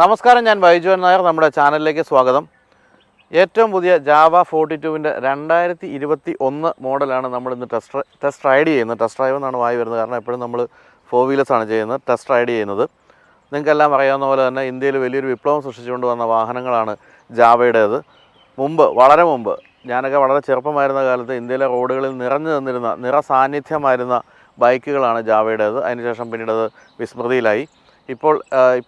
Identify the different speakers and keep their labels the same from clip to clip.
Speaker 1: നമസ്കാരം, ഞാൻ ബൈജു N നായർ. നമ്മുടെ ചാനലിലേക്ക് സ്വാഗതം. ഏറ്റവും പുതിയ ജാവ 42-ൻ്റെ 2021 മോഡലാണ് നമ്മളിന്ന് ടെസ്റ്റ് റൈഡ് ചെയ്യുന്നത്. ടെസ്റ്റ് ഡ്രൈവ് എന്നാണ് വായി വരുന്നത്, കാരണം എപ്പോഴും നമ്മൾ 4 വീലേഴ്സാണ് ചെയ്യുന്നത്, ടെസ്റ്റ് റൈഡ് ചെയ്യുന്നത്. നിങ്ങൾക്കെല്ലാം അറിയാവുന്ന പോലെ തന്നെ ഇന്ത്യയിൽ വലിയൊരു വിപ്ലവം സൃഷ്ടിച്ചുകൊണ്ട് വന്ന വാഹനങ്ങളാണ് ജാവയുടേത്. വളരെ മുമ്പ് ഞാനൊക്കെ വളരെ ചെറുപ്പമായിരുന്ന കാലത്ത് ഇന്ത്യയിലെ റോഡുകളിൽ നിറഞ്ഞു നിന്നിരുന്ന നിറസാന്നിധ്യമായിരുന്ന ബൈക്കുകളാണ് ജാവയുടേത്. അതിനുശേഷം പിന്നീട് വിസ്മൃതിയിലായി. ഇപ്പോൾ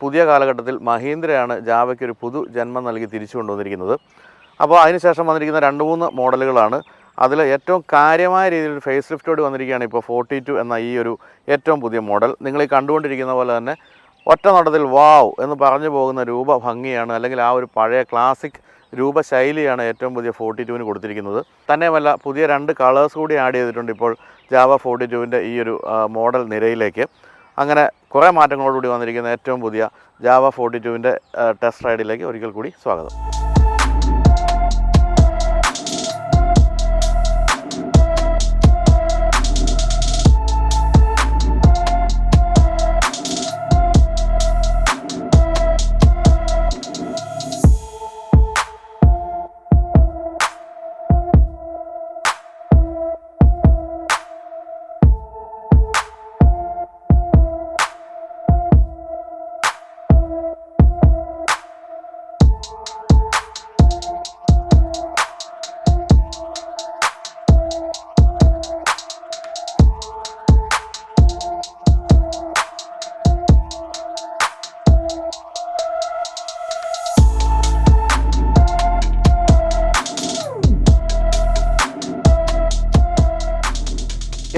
Speaker 1: പുതിയ കാലഘട്ടത്തിൽ മഹീന്ദ്രയാണ് ജാവയ്ക്കൊരു പുതു ജന്മം നൽകി തിരിച്ചു കൊണ്ടുവന്നിരിക്കുന്നത്. അപ്പോൾ അതിനുശേഷം വന്നിരിക്കുന്ന 2-3 മോഡലുകളാണ്. അതിൽ ഏറ്റവും കാര്യമായ രീതിയിൽ ഒരു ഫേസ് ലിഫ്റ്റോട് വന്നിരിക്കുകയാണ് ഇപ്പോൾ 42 എന്ന ഈ ഒരു ഏറ്റവും പുതിയ മോഡൽ. നിങ്ങൾ ഈ കണ്ടുകൊണ്ടിരിക്കുന്ന പോലെ തന്നെ ഒറ്റ നോട്ടത്തിൽ വാവ് എന്ന് പറഞ്ഞു പോകുന്ന രൂപഭംഗിയാണ്, അല്ലെങ്കിൽ ആ ഒരു പഴയ ക്ലാസിക് രൂപശൈലിയാണ് ഏറ്റവും പുതിയ 42-ന് കൊടുത്തിരിക്കുന്നത്. തന്നെയുമല്ല, പുതിയ 2 കളേഴ്സ് കൂടി ആഡ് ചെയ്തിട്ടുണ്ട് ഇപ്പോൾ ജാവ 42-ൻ്റെ ഈ ഒരു മോഡൽ നിരയിലേക്ക്. അങ്ങനെ കുറേ മാറ്റങ്ങളോടുകൂടി വന്നിരിക്കുന്ന ഏറ്റവും പുതിയ ജാവ 42-ൻ്റെ ടെസ്റ്റ് റൈഡിലേക്ക് ഒരിക്കൽ കൂടി സ്വാഗതം.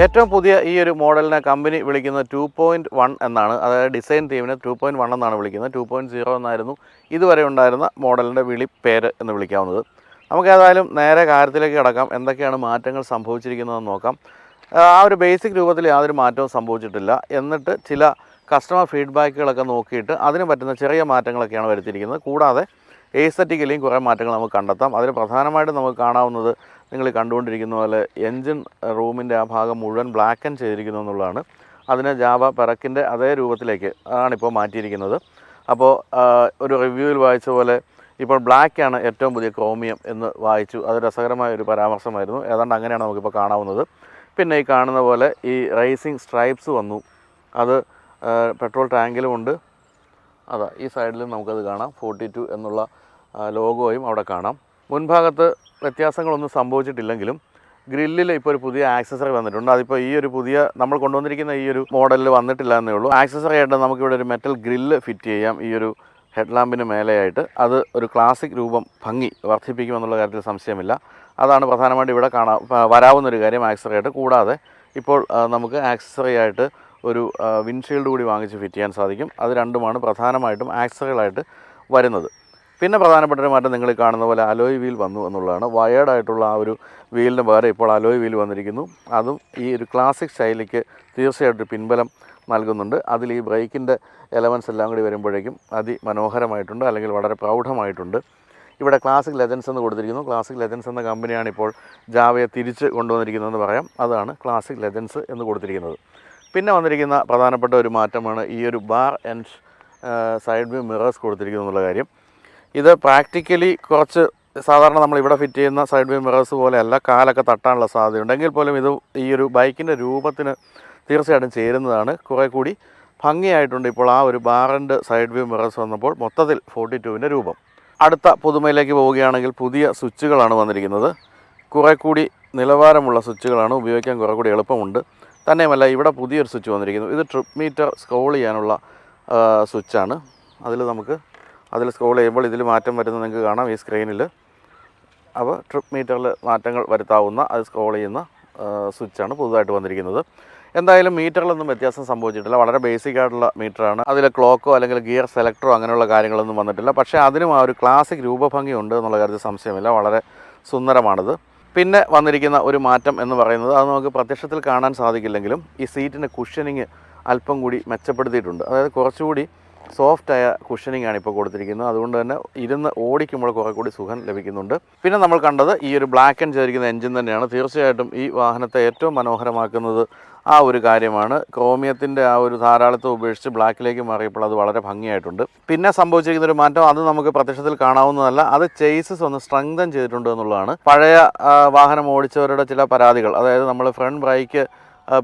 Speaker 1: ഏറ്റവും പുതിയ ഈ ഒരു മോഡലിനെ കമ്പനി വിളിക്കുന്നത് 2.1 എന്നാണ്. അതായത് ഡിസൈൻ തീമിനെ 2.1 എന്നാണ് വിളിക്കുന്നത്. 2.0 എന്നായിരുന്നു ഇതുവരെ ഉണ്ടായിരുന്ന മോഡലിൻ്റെ പേര് എന്ന് വിളിക്കാവുന്നത്. നമുക്ക് ഏതായാലും നേരെ കാര്യത്തിലേക്ക് കിടക്കാം. എന്തൊക്കെയാണ് മാറ്റങ്ങൾ സംഭവിച്ചിരിക്കുന്നതെന്ന് നോക്കാം. ആ ഒരു ബേസിക് രൂപത്തിൽ യാതൊരു മാറ്റവും സംഭവിച്ചിട്ടില്ല. എന്നിട്ട് ചില കസ്റ്റമർ ഫീഡ്ബാക്കുകളൊക്കെ നോക്കിയിട്ട് അതിന് പറ്റുന്ന ചെറിയ മാറ്റങ്ങളൊക്കെയാണ് വരുത്തിയിരിക്കുന്നത്. കൂടാതെ എസ്തെറ്റിക്കലിയും കുറേ മാറ്റങ്ങൾ നമുക്ക് കണ്ടെത്താം. അതിൽ പ്രധാനമായിട്ടും നമുക്ക് കാണാവുന്നത് നിങ്ങൾ കണ്ടുകൊണ്ടിരിക്കുന്ന പോലെ എൻജിൻ റൂമിൻ്റെ ആ ഭാഗം മുഴുവൻ ബ്ലാക്കൻ ചെയ്തിരിക്കുന്നു എന്നുള്ളതാണ്. അതിനെ ജാവ പെറക്കിൻ്റെ അതേ രൂപത്തിലേക്ക് ആണിപ്പോൾ മാറ്റിയിരിക്കുന്നത്. അപ്പോൾ ഒരു റിവ്യൂവിൽ വായിച്ച പോലെ ഇപ്പോൾ ബ്ലാക്കാണ് ഏറ്റവും പുതിയ ക്രോമിയം എന്ന് വായിച്ചു. അത് രസകരമായ ഒരു പരാമർശമായിരുന്നു. ഏതാണ്ട് അങ്ങനെയാണ് നമുക്കിപ്പോൾ കാണാവുന്നത്. പിന്നെ ഈ കാണുന്ന പോലെ ഈ റേസിംഗ് സ്ട്രൈപ്സ് വന്നു. അത് പെട്രോൾ ടാങ്കിലുമുണ്ട്. അതാ ഈ സൈഡിലും നമുക്കത് കാണാം. 42 എന്നുള്ള ലോഗോയും അവിടെ കാണാം. മുൻഭാഗത്ത് വ്യത്യാസങ്ങളൊന്നും സംഭവിച്ചിട്ടില്ലെങ്കിലും ഗ്രില്ലിൽ ഇപ്പോൾ ഒരു പുതിയ ആക്സസറി വന്നിട്ടുണ്ട്. അതിപ്പോൾ ഈ ഒരു പുതിയ നമ്മൾ കൊണ്ടുവന്നിരിക്കുന്ന ഈ ഒരു മോഡലിൽ വന്നിട്ടില്ല എന്നേ ഉള്ളൂ. ആക്സസറി ആയിട്ട് നമുക്കിവിടെ ഒരു മെറ്റൽ ഗ്രില്ല് ഫിറ്റ് ചെയ്യാം ഈ ഒരു ഹെഡ് ലാമ്പിന് മേലെയായിട്ട്. അത് ഒരു ക്ലാസിക് രൂപം ഭംഗി വർദ്ധിപ്പിക്കുമെന്നുള്ള കാര്യത്തിൽ സംശയമില്ല. അതാണ് പ്രധാനമായിട്ട് ഇവിടെ വരാവുന്നൊരു കാര്യം ആക്സസറി ആയിട്ട്. കൂടാതെ ഇപ്പോൾ നമുക്ക് ആക്സസറി ആയിട്ട് ഒരു വിൻഷീൽഡ് കൂടി വാങ്ങിച്ച് ഫിറ്റ് ചെയ്യാൻ സാധിക്കും. അത് രണ്ടുമാണ് പ്രധാനമായിട്ടും ആക്സസറികളായിട്ട് വരുന്നത്. പിന്നെ പ്രധാനപ്പെട്ട ഒരു മാറ്റം നിങ്ങൾ കാണുന്ന പോലെ അലോയ് വീൽ വന്നു എന്നുള്ളതാണ്. വയേർഡായിട്ടുള്ള ആ ഒരു വീലിന് പകരം ഇപ്പോൾ അലോയ് വീൽ വന്നിരിക്കുന്നു. അതും ഈ ഒരു ക്ലാസിക് ശൈലിക്ക് തീർച്ചയായിട്ടും പിൻബലം നൽകുന്നുണ്ട്. അതിൽ ഈ ബ്രേക്കിൻ്റെ എലമെൻറ്റ്സ് എല്ലാം കൂടി വരുമ്പോഴേക്കും അതിമനോഹരമായിട്ടുണ്ട്, അല്ലെങ്കിൽ വളരെ പ്രൗഢമായിട്ടുണ്ട്. ഇവിടെ ക്ലാസിക് ലെജൻസ് എന്ന് കൊടുത്തിരിക്കുന്നു. ക്ലാസിക് ലെജൻസ് എന്ന കമ്പനിയാണ് ഇപ്പോൾ ജാവയെ തിരിച്ച് കൊണ്ടുവന്നിരിക്കുന്നതെന്ന് പറയാം. അതാണ് ക്ലാസിക് ലെജൻസ് എന്ന് കൊടുത്തിരിക്കുന്നത്. പിന്നെ വന്നിരിക്കുന്ന പ്രധാനപ്പെട്ട ഒരു മാറ്റമാണ് ഈ ഒരു bar and side view mirrors കൊടുത്തിരിക്കുന്നു എന്നുള്ള കാര്യം. ഇത് പ്രാക്ടിക്കലി കുറച്ച് സാധാരണ നമ്മളിവിടെ ഫിറ്റ് ചെയ്യുന്ന സൈഡ് വ്യൂ മിറേഴ്സ് പോലെയല്ല, കാലൊക്കെ തട്ടാനുള്ള സാധ്യതയുണ്ട്. എങ്കിൽ പോലും ഇത് ഈ ഒരു ബൈക്കിൻ്റെ രൂപത്തിന് തീർച്ചയായിട്ടും ചേരുന്നതാണ്. കുറേ കൂടി ഭംഗിയായിട്ടുണ്ട് ഇപ്പോൾ ആ ഒരു bar and side view mirrors വന്നപ്പോൾ മൊത്തത്തിൽ 42-ൻ്റെ രൂപം. അടുത്ത പുതുമയിലേക്ക് പോവുകയാണെങ്കിൽ പുതിയ സ്വിച്ചുകളാണ് വന്നിരിക്കുന്നത്. കുറേ കൂടി നിലവാരമുള്ള സ്വിച്ചുകളാണ്, ഉപയോഗിക്കാൻ കുറേ കൂടി എളുപ്പമുണ്ട്. തന്നെയുമല്ല, ഇവിടെ പുതിയൊരു സ്വിച്ച് വന്നിരിക്കുന്നു. ഇത് ട്രിപ്പ് മീറ്റർ സ്ക്രോൾ ചെയ്യാനുള്ള സ്വിച്ചാണ്. അതിൽ സ്ക്രോൾ ചെയ്യുമ്പോൾ ഇതിൽ മാറ്റം വരുന്നത് നിങ്ങൾക്ക് കാണാം ഈ സ്ക്രീനിൽ. അപ്പോൾ ട്രിപ്പ് മീറ്ററിൽ മാറ്റങ്ങൾ വരുത്താവുന്ന അത് സ്ക്രോൾ ചെയ്യുന്ന സ്വിച്ചാണ് പുതുതായിട്ട് വന്നിരിക്കുന്നത്. എന്തായാലും മീറ്ററിലൊന്നും വ്യത്യാസം സംഭവിച്ചിട്ടില്ല. വളരെ ബേസിക് ആയിട്ടുള്ള മീറ്ററാണ്. അതിൽ ക്ലോക്കോ അല്ലെങ്കിൽ ഗിയർ സെലക്ടറോ അങ്ങനെയുള്ള കാര്യങ്ങളൊന്നും വന്നിട്ടില്ല. പക്ഷേ അതിനും ആ ഒരു ക്ലാസിക് രൂപഭംഗി ഉണ്ട് എന്നുള്ള കാര്യത്തിൽ സംശയമില്ല. വളരെ സുന്ദരമാണിത്. പിന്നെ വന്നിരിക്കുന്ന ഒരു മാറ്റം എന്ന് പറയുന്നത്, അത് നമുക്ക് പ്രത്യക്ഷത്തിൽ കാണാൻ സാധിക്കില്ലെങ്കിലും ഈ സീറ്റിൻ്റെ കുഷനിങ് അല്പം കൂടി മെച്ചപ്പെടുത്തിയിട്ടുണ്ട്. അതായത് കുറച്ചുകൂടി സോഫ്റ്റായ കുഷനിങ് ആണ് ഇപ്പോൾ കൊടുത്തിരിക്കുന്നത്. അതുകൊണ്ട് തന്നെ ഇരുന്ന് ഓടിക്കുമ്പോൾ കുറേ കൂടി സുഖം ലഭിക്കുന്നുണ്ട്. പിന്നെ നമ്മൾ കണ്ടത് ഈ ഒരു ബ്ലാക്ക് ആൻഡ് ചെയ്തിരിക്കുന്ന എൻജിൻ തന്നെയാണ്. തീർച്ചയായിട്ടും ഈ വാഹനത്തെ ഏറ്റവും മനോഹരമാക്കുന്നത് ആ ഒരു കാര്യമാണ്. ക്രോമിയത്തിൻ്റെ ആ ഒരു ധാരാളത്വം ഉപേക്ഷിച്ച് ബ്ലാക്കിലേക്ക് മാറിയപ്പോൾ അത് വളരെ ഭംഗിയായിട്ടുണ്ട്. പിന്നെ സംഭവിച്ചിരിക്കുന്ന ഒരു മാറ്റം അത് നമുക്ക് പ്രത്യക്ഷത്തിൽ കാണാവുന്നതല്ല, അത് ചേസസ് ഒന്ന് സ്ട്രെങ്തൻ ചെയ്തിട്ടുണ്ട് എന്നുള്ളതാണ്. പഴയ വാഹനം ഓടിച്ചവരുടെ ചില പരാതികൾ, അതായത് നമ്മൾ ഫ്രണ്ട് ബ്രേക്ക്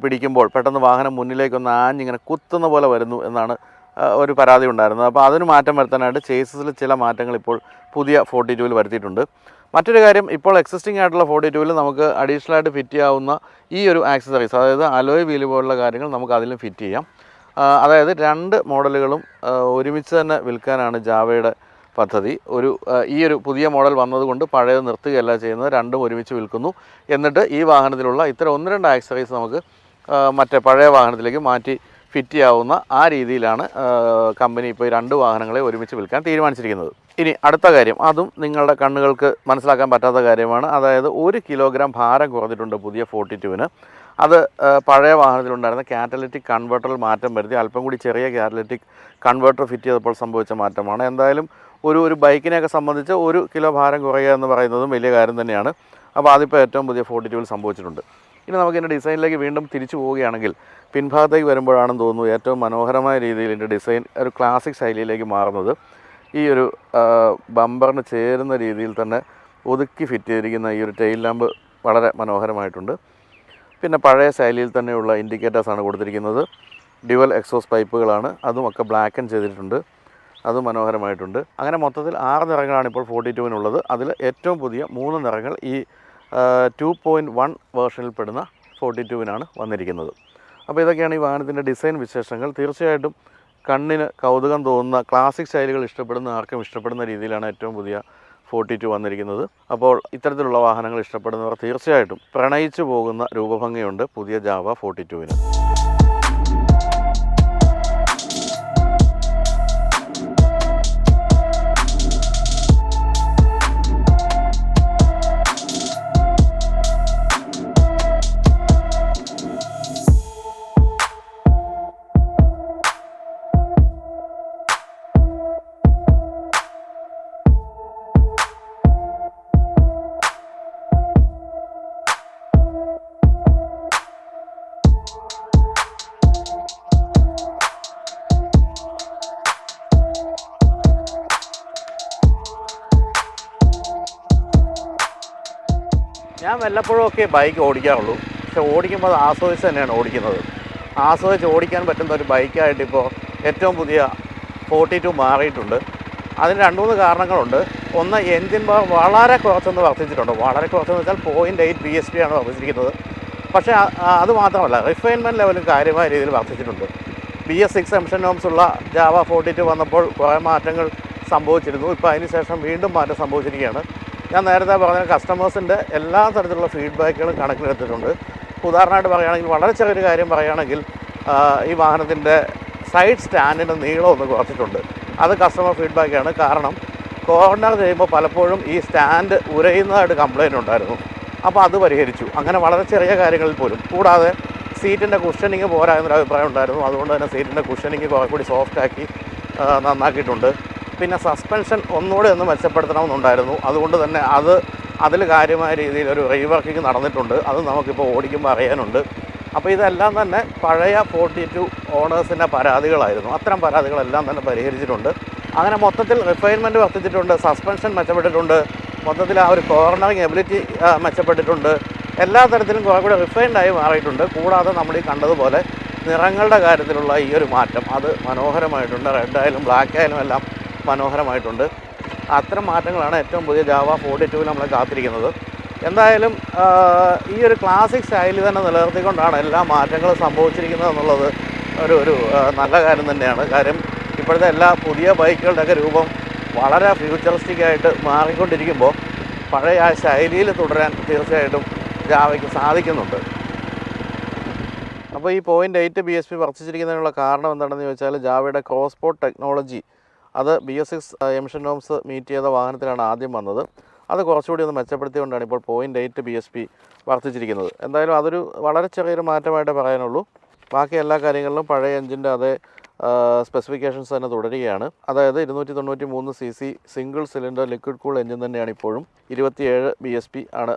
Speaker 1: പിടിക്കുമ്പോൾ പെട്ടെന്ന് വാഹനം മുന്നിലേക്കൊന്ന് ആഞ്ഞിങ്ങനെ കുത്തുന്ന പോലെ വരുന്നു എന്നാണ് ഒരു പരാതി ഉണ്ടായിരുന്നത്. അപ്പോൾ അതിന് മാറ്റം വരുത്താനായിട്ട് ചേസസിൽ ചില മാറ്റങ്ങൾ ഇപ്പോൾ പുതിയ 42-ൽ വരുത്തിയിട്ടുണ്ട്. മറ്റൊരു കാര്യം, ഇപ്പോൾ എക്സിസ്റ്റിംഗ് ആയിട്ടുള്ള 42-ൽ നമുക്ക് അഡീഷണൽ ആയിട്ട് ഫിറ്റ് ചെയ്യാവുന്ന ഈ ഒരു ആക്സസറീസ്, അതായത് അലോയ് വീല് പോലുള്ള കാര്യങ്ങൾ നമുക്ക് അതിലും ഫിറ്റ് ചെയ്യാം. അതായത് 2 മോഡലുകളും ഒരുമിച്ച് തന്നെ വിൽക്കാനാണ് ജാവയുടെ പദ്ധതി. ഈ ഒരു പുതിയ മോഡൽ വന്നതുകൊണ്ട് പഴയത് നിർത്തുകയല്ല ചെയ്യുന്നത്, രണ്ടും ഒരുമിച്ച് വിൽക്കുന്നു. എന്നിട്ട് ഈ വാഹനത്തിലുള്ള ഇത്തരം 1-2 ആക്സസറീസ് നമുക്ക് മറ്റേ പഴയ വാഹനത്തിലേക്ക് മാറ്റി ഫിറ്റ് ചെയ്യാവുന്ന ആ രീതിയിലാണ് കമ്പനി ഇപ്പോൾ ഈ 2 വാഹനങ്ങളെ ഒരുമിച്ച് വിൽക്കാൻ തീരുമാനിച്ചിരിക്കുന്നത്. ഇനി അടുത്ത കാര്യം, അതും നിങ്ങളുടെ കണ്ണുകൾക്ക് മനസ്സിലാക്കാൻ പറ്റാത്ത കാര്യമാണ്. അതായത് 1 കിലോഗ്രാം ഭാരം കുറഞ്ഞിട്ടുണ്ട് പുതിയ 42-ന്. അത് പഴയ വാഹനത്തിലുണ്ടായിരുന്ന കാറ്റലിറ്റിക് കൺവേർട്ടറിൽ മാറ്റം വരുത്തി അല്പം കൂടി ചെറിയ കാറ്റലിറ്റിക് കൺവേർട്ടർ ഫിറ്റ് ചെയ്തപ്പോൾ സംഭവിച്ച മാറ്റമാണ്. എന്തായാലും ഒരു ബൈക്കിനെയൊക്കെ സംബന്ധിച്ച് 1 കിലോ ഭാരം കുറയുക എന്ന് പറയുന്നതും വലിയ കാര്യം തന്നെയാണ്. അപ്പോൾ അതിപ്പോൾ ഏറ്റവും പുതിയ 42-ൽ സംഭവിച്ചിട്ടുണ്ട്. ഇനി നമുക്കിതിൻ്റെ ഡിസൈനിലേക്ക് വീണ്ടും തിരിച്ചു പോവുകയാണെങ്കിൽ, പിൻഭാഗത്തേക്ക് വരുമ്പോഴാണെന്ന് തോന്നുന്നു ഏറ്റവും മനോഹരമായ രീതിയിൽ ഇതിൻ്റെ ഡിസൈൻ ഒരു ക്ലാസിക് ശൈലിയിലേക്ക് മാറുന്നത്. ഈ ഒരു ബമ്പറിന് ചേരുന്ന രീതിയിൽ തന്നെ ഒതുക്കി ഫിറ്റ് ചെയ്തിരിക്കുന്ന ഈ ഒരു ടെയിൽ ലാമ്പ് വളരെ മനോഹരമായിട്ടുണ്ട്. പിന്നെ പഴയ ശൈലിയിൽ തന്നെയുള്ള ഇൻഡിക്കേറ്റേഴ്സാണ് കൊടുത്തിരിക്കുന്നത്. ഡ്യുവൽ എക്സോസ് പൈപ്പുകളാണ്, അതുമൊക്കെ ബ്ലാക്കൻ ചെയ്തിട്ടുണ്ട്, അത് മനോഹരമായിട്ടുണ്ട്. അങ്ങനെ മൊത്തത്തിൽ 6 നിറങ്ങളാണ് ഇപ്പോൾ 42-നുള്ളത്. അതിൽ ഏറ്റവും പുതിയ 3 നിറങ്ങൾ ഈ 2.1 വേർഷനിൽ പെടുന്ന 42-നാണ് വന്നിരിക്കുന്നത്. അപ്പോൾ ഇതൊക്കെയാണ് ഈ വാഹനത്തിൻ്റെ ഡിസൈൻ വിശേഷങ്ങൾ. തീർച്ചയായിട്ടും കണ്ണിന് കൗതുകം തോന്നുന്ന ക്ലാസിക് ശൈലികൾ ഇഷ്ടപ്പെടുന്ന ആർക്കും ഇഷ്ടപ്പെടുന്ന രീതിയിലാണ് ഏറ്റവും പുതിയ 42 വന്നിരിക്കുന്നത്. അപ്പോൾ ഇത്തരത്തിലുള്ള വാഹനങ്ങൾ ഇഷ്ടപ്പെടുന്നവർ തീർച്ചയായിട്ടും പ്രണയിച്ചു പോകുന്ന രൂപഭംഗിയുണ്ട് പുതിയ ജാവ 42-ന്. ഞാൻ വല്ലപ്പോഴും ഒക്കെ ബൈക്ക് ഓടിക്കാറുള്ളൂ, പക്ഷെ ഓടിക്കുമ്പോൾ അത് ആസ്വദിച്ച് തന്നെയാണ് ഓടിക്കുന്നത്. ആസ്വദിച്ച് ഓടിക്കാൻ പറ്റുന്ന ഒരു ബൈക്കായിട്ട് ഇപ്പോൾ ഏറ്റവും പുതിയ 42 മാറിയിട്ടുണ്ട്. അതിന് 2-3 കാരണങ്ങളുണ്ട്. ഒന്ന്, എൻജിൻ പവർ വളരെ കുറച്ചൊന്ന് വർദ്ധിച്ചിട്ടുണ്ട്. വളരെ കുറച്ചെന്ന് വെച്ചാൽ 0.8 bhp ആണ് വർദ്ധിച്ചിരിക്കുന്നത്. പക്ഷേ അത് മാത്രമല്ല, റിഫൈൻമെൻറ്റ് ലെവലും കാര്യമായ രീതിയിൽ വർദ്ധിച്ചിട്ടുണ്ട്. BS6 എമിഷൻ നോംസ് ഉള്ള ജാവ 42 വന്നപ്പോൾ കുറേ മാറ്റങ്ങൾ സംഭവിച്ചിരുന്നു. ഇപ്പോൾ അതിന് ശേഷം വീണ്ടും മാറ്റം സംഭവിച്ചിരിക്കുകയാണ്. ഞാൻ നേരത്തെ പറഞ്ഞ കസ്റ്റമേഴ്സിൻ്റെ എല്ലാ തരത്തിലുള്ള ഫീഡ്ബാക്കുകളും കണക്കിലെടുത്തിട്ടുണ്ട്. ഉദാഹരണമായിട്ട് പറയുകയാണെങ്കിൽ, വളരെ ചെറിയൊരു കാര്യം പറയുകയാണെങ്കിൽ, ഈ വാഹനത്തിൻ്റെ സൈഡ് സ്റ്റാൻഡിൻ്റെ നീളം ഒന്ന് കുറച്ചിട്ടുണ്ട്. അത് കസ്റ്റമർ ഫീഡ്ബാക്കാണ്. കാരണം കോർണർ ചെയ്യുമ്പോൾ പലപ്പോഴും ഈ സ്റ്റാൻഡ് ഉരയുന്നതായിട്ട് കംപ്ലയിൻ്റ് ഉണ്ടായിരുന്നു. അപ്പോൾ അത് പരിഹരിച്ചു. അങ്ങനെ വളരെ ചെറിയ കാര്യങ്ങളിൽ പോലും. കൂടാതെ സീറ്റിൻ്റെ കുഷനിങ് പോരാ എന്നൊരു അഭിപ്രായം ഉണ്ടായിരുന്നു. അതുകൊണ്ട് തന്നെ സീറ്റിൻ്റെ കുഷനിങ് കുറേ കൂടി സോഫ്റ്റാക്കി നന്നാക്കിയിട്ടുണ്ട്. പിന്നെ സസ്പെൻഷൻ ഒന്നുകൂടി ഒന്ന് മെച്ചപ്പെടുത്തണമെന്നുണ്ടായിരുന്നു. അതുകൊണ്ട് തന്നെ അതിൽ കാര്യമായ രീതിയിൽ ഒരു റീവർക്കിംഗ് നടന്നിട്ടുണ്ട്. അത് നമുക്കിപ്പോൾ ഓടിക്കുമ്പോൾ അറിയാനുണ്ട്. അപ്പോൾ ഇതെല്ലാം തന്നെ പഴയ 42 ഓണേഴ്സിൻ്റെ പരാതികളായിരുന്നു. അത്തരം പരാതികളെല്ലാം തന്നെ പരിഹരിച്ചിട്ടുണ്ട്. അങ്ങനെ മൊത്തത്തിൽ റിഫൈൻമെൻറ്റ് വർദ്ധിച്ചിട്ടുണ്ട്, സസ്പെൻഷൻ മെച്ചപ്പെട്ടിട്ടുണ്ട്, മൊത്തത്തിൽ ആ ഒരു കോർണറിങ് എബിലിറ്റി മെച്ചപ്പെട്ടിട്ടുണ്ട്. എല്ലാ തരത്തിലും കുറേ കൂടി റിഫൈൻഡായി മാറിയിട്ടുണ്ട്. കൂടാതെ നമ്മൾ ഈ കണ്ടതുപോലെ നിറങ്ങളുടെ കാര്യത്തിലുള്ള ഈ ഒരു മാറ്റം അത് മനോഹരമായിട്ടുണ്ട്. റെഡായാലും ബ്ലാക്ക് ആയാലും എല്ലാം മനോഹരമായിട്ടുണ്ട്. അത്തരം മാറ്റങ്ങളാണ് ഏറ്റവും പുതിയ ജാവ 42-ൽ നമ്മളെ കാത്തിരിക്കുന്നത്. എന്തായാലും ഈ ഒരു ക്ലാസിക് ശൈലി തന്നെ നിലനിർത്തിക്കൊണ്ടാണ് എല്ലാ മാറ്റങ്ങളും സംഭവിച്ചിരിക്കുന്നത് എന്നുള്ളത് ഒരു നല്ല കാര്യം തന്നെയാണ്. കാര്യം ഇപ്പോഴത്തെ എല്ലാ പുതിയ ബൈക്കുകളുടെയൊക്കെ രൂപം വളരെ ഫ്യൂച്ചറിസ്റ്റിക്കായിട്ട് മാറിക്കൊണ്ടിരിക്കുമ്പോൾ പഴയ ആ ശൈലിയിൽ തുടരാൻ തീർച്ചയായിട്ടും ജാവയ്ക്ക് സാധിക്കുന്നുണ്ട്. അപ്പോൾ ഈ 0.8 bhp വർദ്ധിച്ചിരിക്കുന്നതിനുള്ള കാരണം എന്താണെന്ന് ചോദിച്ചാൽ, ജാവയുടെ ക്രോസ് പോർട്ട് ടെക്നോളജി അത് BS6 എമിഷൻ നോംസ് മീറ്റ് ചെയ്ത വാഹനത്തിലാണ് ആദ്യം വന്നത്. അത് കുറച്ചുകൂടി ഒന്ന് മെച്ചപ്പെടുത്തിക്കൊണ്ടാണ് ഇപ്പോൾ 0.8 bhp വർദ്ധിച്ചിരിക്കുന്നത്. എന്തായാലും അതൊരു വളരെ ചെറിയൊരു മാറ്റമായിട്ട് പറയാനുള്ളൂ. ബാക്കി എല്ലാ കാര്യങ്ങളിലും പഴയ എഞ്ചിൻ്റെ അതേ സ്പെസിഫിക്കേഷൻസ് തന്നെ തുടരുകയാണ്. അതായത് 293 cc single cylinder liquid cool engine തന്നെയാണ് ഇപ്പോഴും. 27 bhp ആണ്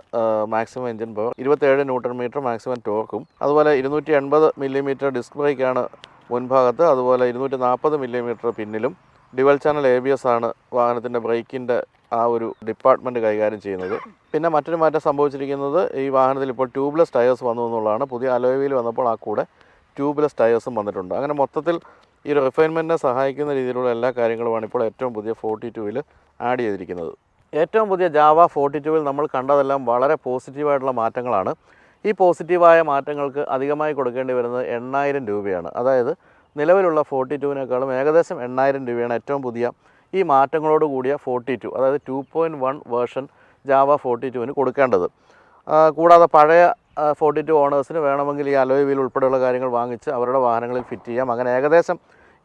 Speaker 1: maximum engine power, 27 newton metre maximum ടോർക്കും. അതുപോലെ 280 mm ഡിസ്ക് ബ്രേക്കാണ് മുൻഭാഗത്ത്, അതുപോലെ 240 mm പിന്നിലും. ഡ്യുവൽ ചാനൽ ABS ആണ് വാഹനത്തിൻ്റെ ബ്രേക്കിൻ്റെ ആ ഒരു ഡിപ്പാർട്ട്മെൻറ്റ് കൈകാര്യം ചെയ്യുന്നത്. പിന്നെ മറ്റൊരു മാറ്റം സംഭവിച്ചിരിക്കുന്നത് ഈ വാഹനത്തിൽ ഇപ്പോൾ ട്യൂബ്ലെസ് ടയേഴ്സ് വന്നു എന്നുള്ളതാണ്. പുതിയ അലോയ് വീൽ വന്നപ്പോൾ ആ കൂടെ ട്യൂബ്ലെസ് ടയേഴ്സും വന്നിട്ടുണ്ട്. അങ്ങനെ മൊത്തത്തിൽ ഈ ഒരു റിഫൈൻമെൻറ്റിനെ സഹായിക്കുന്ന രീതിയിലുള്ള എല്ലാ കാര്യങ്ങളുമാണ് ഇപ്പോൾ ഏറ്റവും പുതിയ 42-ൽ ആഡ് ചെയ്തിരിക്കുന്നത്. ഏറ്റവും പുതിയ ജാവ 42-ൽ നമ്മൾ കണ്ടതെല്ലാം വളരെ പോസിറ്റീവായിട്ടുള്ള മാറ്റങ്ങളാണ്. ഈ പോസിറ്റീവായ മാറ്റങ്ങൾക്ക് അധികമായി കൊടുക്കേണ്ടി വരുന്നത് 8000 രൂപയാണ്. അതായത് നിലവിലുള്ള 42-നേക്കാളും ഏകദേശം 8000 രൂപയാണ് ഏറ്റവും പുതിയ ഈ മാറ്റങ്ങളോട് കൂടിയ 42, അതായത് 2.1 വേർഷൻ ജാവ 42-ന് കൊടുക്കേണ്ടത്. കൂടാതെ പഴയ 42 ഓണേഴ്സിന് വേണമെങ്കിൽ ഈ അലോയ് വീൽ ഉൾപ്പെടെയുള്ള കാര്യങ്ങൾ വാങ്ങിച്ച് അവരുടെ വാഹനങ്ങളിൽ ഫിറ്റ് ചെയ്യാം. അങ്ങനെ ഏകദേശം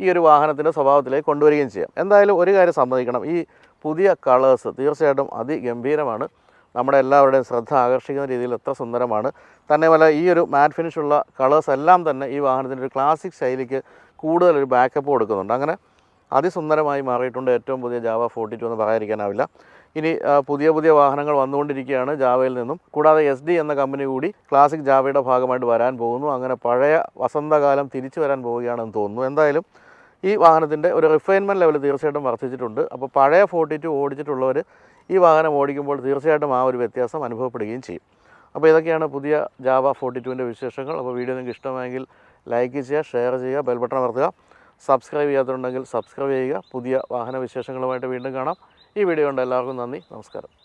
Speaker 1: ഈ ഒരു വാഹനത്തിൻ്റെ സ്വഭാവത്തിലേക്ക് കൊണ്ടുവരികയും ചെയ്യാം. എന്തായാലും ഒരു കാര്യം സമ്മതിക്കണം, ഈ പുതിയ കളേഴ്സ് തീർച്ചയായിട്ടും അതിഗംഭീരമാണ്. നമ്മുടെ എല്ലാവരുടെയും ശ്രദ്ധ ആകർഷിക്കുന്ന രീതിയിൽ എത്ര സുന്ദരമാണ്. തന്നെയുമല്ല ഈ ഒരു മാറ്റ് ഫിനിഷുള്ള കളേഴ്സ് എല്ലാം തന്നെ ഈ വാഹനത്തിൻ്റെ ഒരു ക്ലാസിക് ശൈലിക്ക് കൂടുതലൊരു ബാക്കപ്പ് കൊടുക്കുന്നുണ്ട്. അങ്ങനെ അതിസുന്ദരമായി മാറിയിട്ടുണ്ട് ഏറ്റവും പുതിയ ജാവ 42 എന്ന് പറയാതിരിക്കാനാവില്ല. ഇനി പുതിയ പുതിയ വാഹനങ്ങൾ വന്നുകൊണ്ടിരിക്കുകയാണ് ജാവയിൽ നിന്നും. കൂടാതെ SD എന്ന കമ്പനി കൂടി ക്ലാസിക് ജാവയുടെ ഭാഗമായിട്ട് വരാൻ പോകുന്നു. അങ്ങനെ പഴയ വസന്തകാലം തിരിച്ചു വരാൻ പോവുകയാണെന്ന് തോന്നുന്നു. എന്തായാലും ഈ വാഹനത്തിൻ്റെ ഒരു റിഫൈൻമെൻറ്റ് ലെവൽ തീർച്ചയായിട്ടും വർദ്ധിച്ചിട്ടുണ്ട്. അപ്പോൾ പഴയ 42 ഓടിച്ചിട്ടുള്ളവർ ഈ വാഹനം ഓടിക്കുമ്പോൾ തീർച്ചയായിട്ടും ആ ഒരു വ്യത്യാസം അനുഭവപ്പെടുകയും ചെയ്യും. അപ്പോൾ ഇതൊക്കെയാണ് പുതിയ ജാവ 42-ൻ്റെ വിശേഷങ്ങൾ. അപ്പോൾ വീഡിയോ നിങ്ങൾക്ക് ഇഷ്ടമായെങ്കിൽ ലൈക്ക് ചെയ്യുക, ഷെയർ ചെയ്യുക, ബെൽ ബട്ടൺ അമർത്തുക. സബ്സ്ക്രൈബ് ചെയ്യാത്തതുണ്ടെങ്കിൽ സബ്സ്ക്രൈബ് ചെയ്യുക. പുതിയ വാഹന വിശേഷങ്ങളുമായിട്ട് വീണ്ടും കാണാം. ഈ വീഡിയോ കണ്ട എല്ലാവർക്കും നന്ദി, നമസ്കാരം.